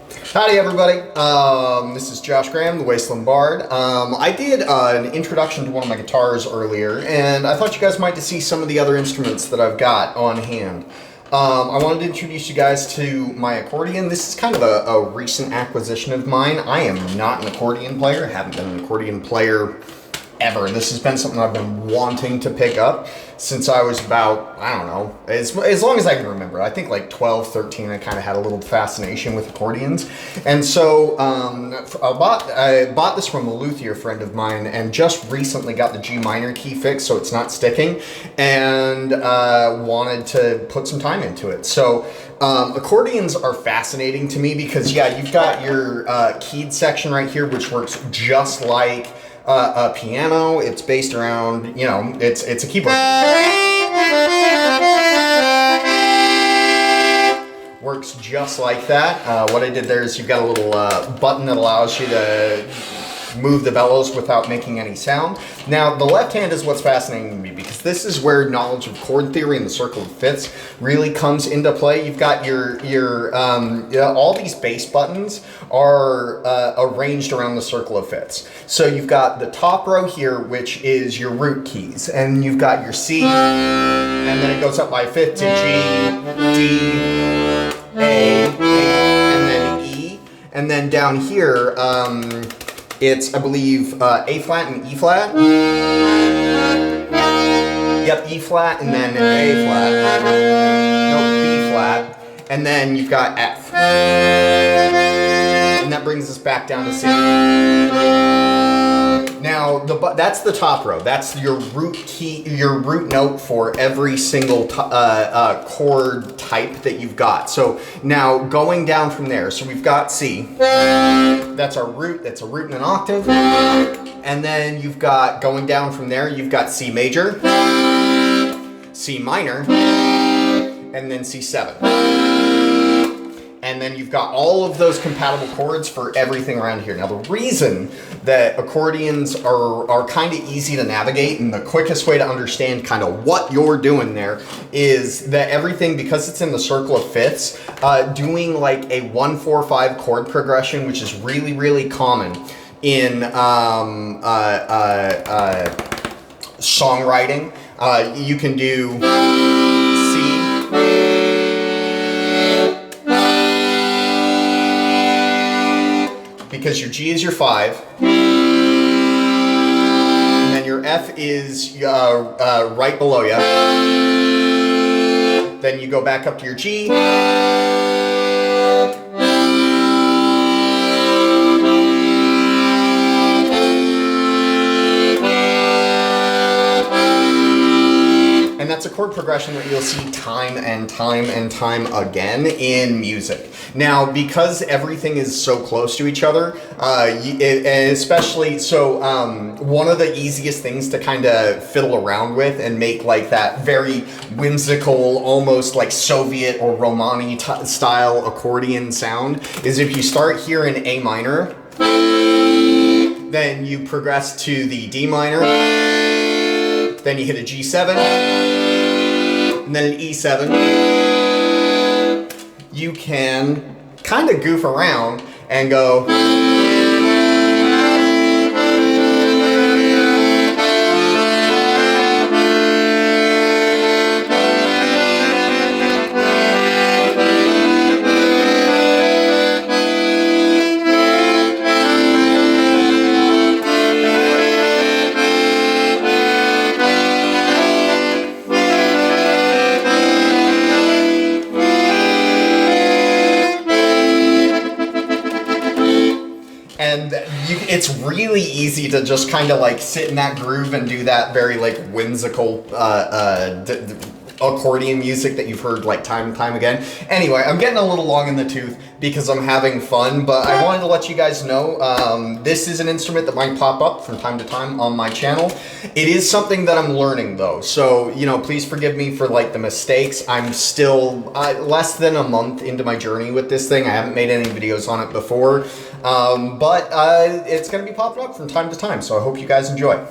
Howdy everybody, this is Josh Graham, the Wasteland Bard. I did an introduction to one of my guitars earlier, and I thought you guys might see some of the other instruments that I've got on hand. I wanted to introduce you guys to my accordion. This is kind of a recent acquisition of mine. I am not an accordion player, haven't been an accordion player ever. This has been something I've been wanting to pick up since I was about, I don't know, as long as I can remember. I think like 12, 13, I kind of had a little fascination with accordions. And so I bought this from a luthier friend of mine and just recently got the G minor key fixed so it's not sticking, and wanted to put some time into it. So accordions are fascinating to me because, yeah, you've got your keyed section right here, which works just like a piano. It's based around, you know, it's a keyboard. Works just like that. What I did there is you've got a little button that allows you to move the bellows without making any sound. Now, the left hand is what's fascinating to me because this is where knowledge of chord theory and the circle of fifths really comes into play. You've got your all these bass buttons are arranged around the circle of fifths. So you've got the top row here, which is your root keys, and you've got your C, and then it goes up by a fifth to G, D, A, and then E, and then down here, it's, I believe, A flat and E flat. Yep, E flat and then A flat. Nope, B flat. And then you've got F. And that brings us back down to C. Now, that's the top row. That's your root key, your root note for every single chord type that you've got. So now going down from there, so we've got C. That's our root. That's a root in an octave. And then you've got, going down from there, you've got C major, C minor, and then C7. And then you've got all of those compatible chords for everything around here. Now, the reason that accordions are kind of easy to navigate and the quickest way to understand kind of what you're doing there is that everything, because it's in the circle of fifths, doing like a 1-4-5 chord progression, which is really, really common in songwriting. You can do C, because your G is your 5, and then your F is right below you. Then you go back up to your G, and that's a chord progression that you'll see time and time and time again in music. Now, because everything is so close to each other, especially, so one of the easiest things to kind of fiddle around with and make like that very whimsical, almost like Soviet or Romani style accordion sound is if you start here in A minor, then you progress to the D minor, then you hit a G7, and then an E7. You can kind of goof around and go. And it's really easy to just kind of like sit in that groove and do that very like whimsical accordion music that you've heard like time and time again. Anyway, I'm getting a little long in the tooth because I'm having fun, but I wanted to let you guys know this is an instrument that might pop up from time to time on my channel. It is something that I'm learning though, so you know, please forgive me for like the mistakes. I'm still less than a month into my journey with this thing. I haven't made any videos on it before, but it's going to be popping up from time to time, so I hope you guys enjoy.